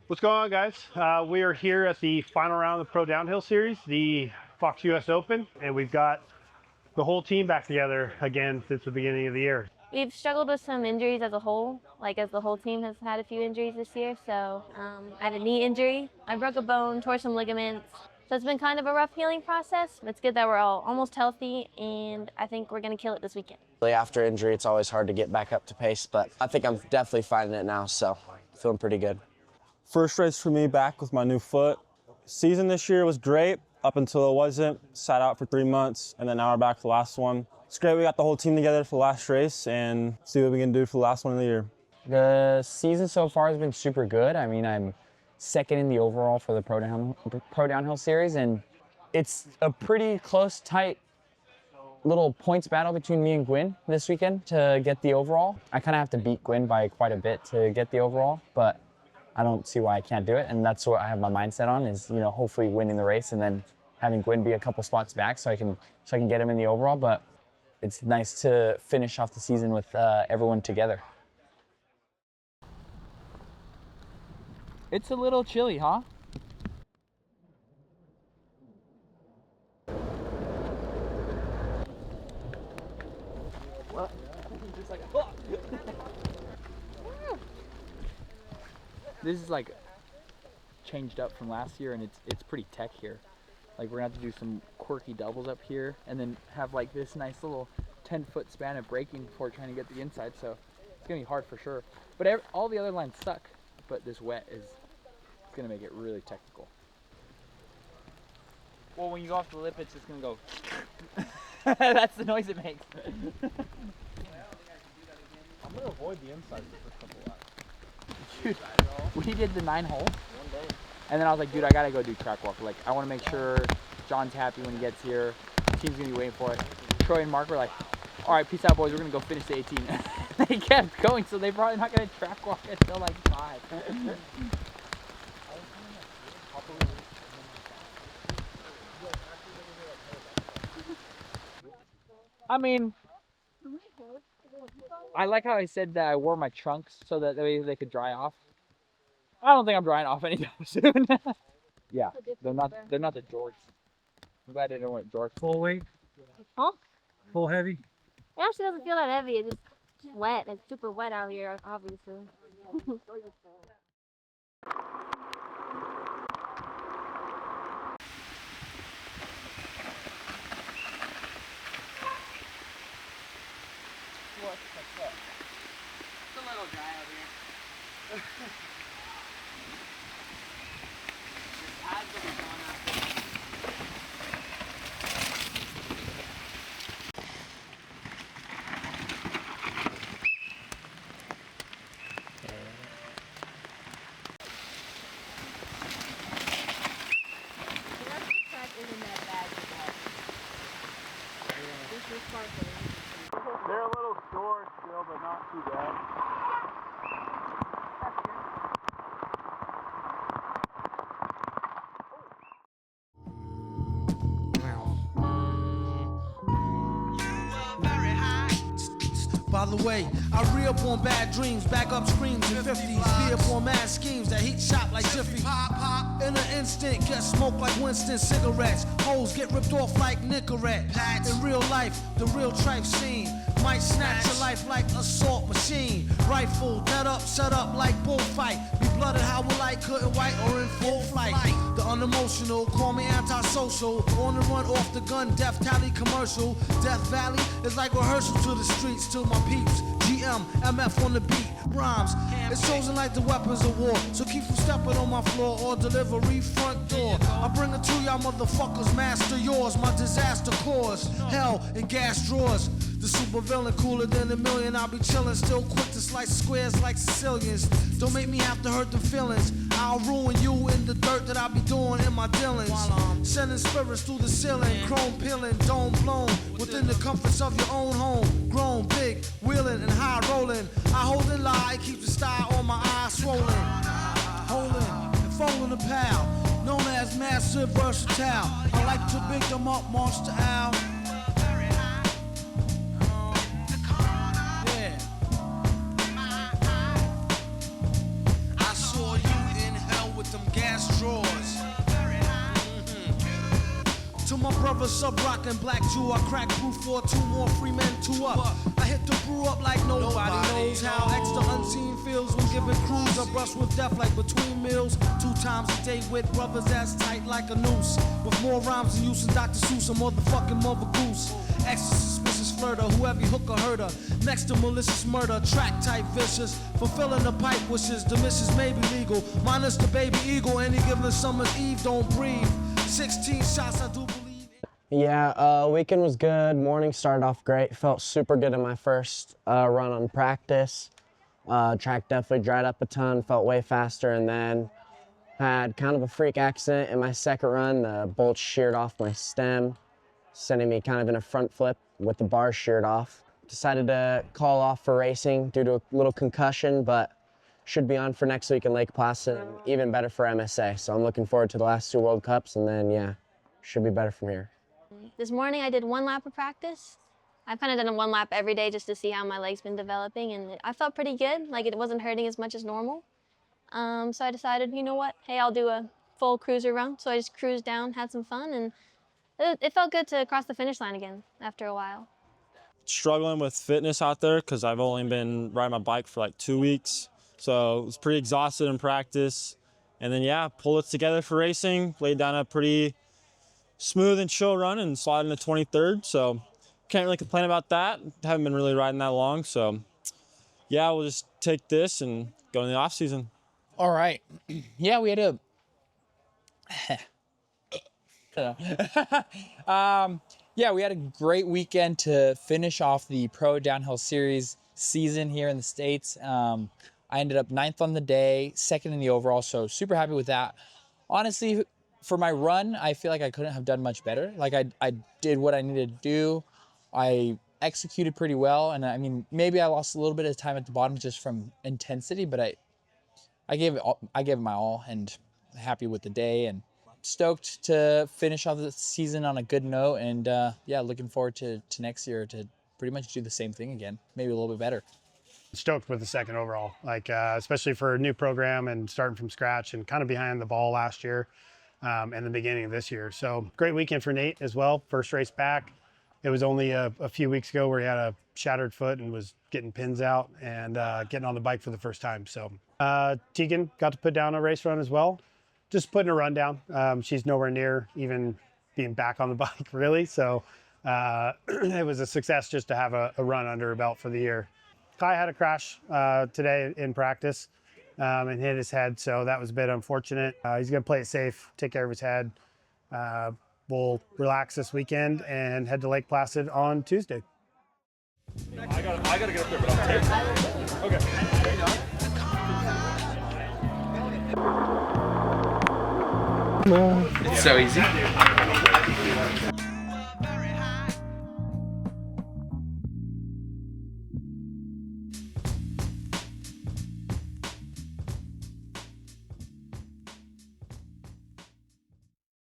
What's going on, guys? We are here at the final round of the Pro Downhill Series, the Fox US Open, and we've got the whole team back together again since the beginning of the year. We've struggled with some injuries as a whole, as the whole team has had a few injuries this year. So I had a knee injury. I broke a bone, tore some ligaments. So it's been kind of a rough healing process. It's good that we're all almost healthy, and I think we're going to kill it this weekend. After injury, it's always hard to get back up to pace, but I think I'm definitely finding it now, so feeling pretty good. First race for me back with my new foot. Season this year was great up until it wasn't. Sat out for 3 months, and then now we're back for the last one. It's great we got the whole team together for the last race and see what we can do for the last one of the year. The season so far has been super good. I mean, I'm second in the overall for the Pro Downhill Series, and it's a pretty close, tight little points battle between me and Gwyn this weekend to get the overall. I kind of have to beat Gwyn by quite a bit to get the overall, but I don't see why I can't do it, and that's what I have my mindset on is, hopefully winning the race and then having Gwyn be a couple spots back so I can get him in the overall. But it's nice to finish off the season with everyone together. It's a little chilly, huh? What? Just like, oh! This is like changed up from last year, and it's pretty tech here. Like, we're gonna have to do some quirky doubles up here, and then have like this nice little 10-foot span of braking before trying to get the inside. So it's gonna be hard for sure. But all the other lines suck. But this wet is gonna make it really technical. Well, when you go off the lip, it's just gonna go. That's the noise it makes. I'm gonna avoid the inside for the first couple laps. Dude, we did the 9 hole, and then I was like, dude, I gotta go do track walk. Like, I want to make sure John's happy when he gets here. The team's gonna be waiting for it. Troy and Mark were like, all right, peace out, boys. We're gonna go finish the 18. They kept going, so they're probably not gonna track walk until like 5. I mean, I like how I said that I wore my trunks so that way they could dry off. I don't think I'm drying off anytime soon. Yeah, they're not the jorts. I'm glad they didn't wear jorts. Full weight? Huh? Full heavy? It actually doesn't feel that heavy. It's just wet. It's super wet out here, obviously. It's a little dry out here. This ad's will be gone after. They're a little sore still, but not too bad. By the way, I re-up on bad dreams, back up screams in 50s, be up on mad schemes that heat shop like Jiffy. Pop, pop, in an instant, get smoked like Winston cigarettes. Hoes get ripped off like Nicorette. In real life, the real tripe scene might snatch your life like assault machine. Rifle, dead up, set up like bullfight. Be blooded how we like, couldn't white or in full flight. The unemotional, call me antisocial. On the run off the gun, death tally commercial. Death Valley is like rehearsal to the streets, to my peeps. GM, MF on the beat, rhymes. It's chosen like the weapons of war. So keep from stepping on my floor or delivery front door. I bring it to y'all motherfuckers, master yours. My disaster cause hell and gas drawers. The super villain cooler than a million. I'll be chillin', still quick to slice squares like Sicilians. Don't make me have to hurt the feelings. I'll ruin you in the dirt that I be doing in my dealings. Sending spirits through the ceiling, chrome peeling, dome blown. Within the comforts of your own home. Grown, big, wheeling and high rolling. I hold and lie, keep the style on my eyes swollen. Holding and folding a pal. Known as massive versatile. I like to big them up, Monster Al. I saw you in hell them gas drawers. To my brother Sub Rock and Black Jew, I crack brew for 2 more free men, 2 up. I hit the brew up like nobody knows how extra unseen feels when giving crews a brush with death like between meals. 2 times a day with brothers that's tight like a noose. With more rhymes than use than Dr. Seuss, a motherfucking mother goose. Extra suspicious flirter, who every hooker heard her. Next to malicious murder, track type vicious. Fulfilling the pipe wishes, the missions may be legal. Minus the baby eagle, any given summer's eve, don't breathe. 16 shots, I do believe. Yeah, weekend was good. Morning started off great. Felt super good in my first run on practice. Track definitely dried up a ton, felt way faster, and then had kind of a freak accident in my second run. The bolt sheared off my stem, sending me kind of in a front flip with the bar sheared off. Decided to call off for racing due to a little concussion, but should be on for next week in Lake Placid, and even better for MSA. So I'm looking forward to the last 2 World Cups, and then, yeah, should be better from here. This morning I did 1 lap of practice. I've kind of done a 1 lap every day just to see how my leg's been developing, and I felt pretty good. Like, it wasn't hurting as much as normal. So I decided, you know what, hey, I'll do a full cruiser run. So I just cruised down, had some fun, and it felt good to cross the finish line again after a while. Struggling with fitness out there because I've only been riding my bike for like 2 weeks. So I was pretty exhausted in practice. And then, yeah, pulled it together for racing, laid down a pretty smooth and chill run and slide into 23rd. So can't really complain about that. Haven't been really riding that long. So, yeah, we'll just take this and go in the off season. All right. Yeah, we had a we had a great weekend to finish off the Pro Downhill Series season here in the States. I ended up 9th on the day, 2nd in the overall, so super happy with that. Honestly, for my run, I feel like I couldn't have done much better. Like, I did what I needed to do. I executed pretty well, and I mean, maybe I lost a little bit of time at the bottom just from intensity, but I gave it my all, and happy with the day, and stoked to finish off the season on a good note, and yeah, looking forward to next year to pretty much do the same thing again, maybe a little bit better. Stoked with the 2nd overall, like especially for a new program and starting from scratch and kind of behind the ball last year and the beginning of this year. So great weekend for Nate as well. First race back. It was only a few weeks ago where he had a shattered foot and was getting pins out and getting on the bike for the first time. So Tegan got to put down a race run as well. Just putting a run down. She's nowhere near even being back on the bike really. So it was a success just to have a run under her belt for the year. Kai had a crash today in practice and hit his head, so that was a bit unfortunate. He's going to play it safe, take care of his head. We'll relax this weekend and head to Lake Placid on Tuesday. I gotta get up there, but I'll take it. Okay. It's so easy.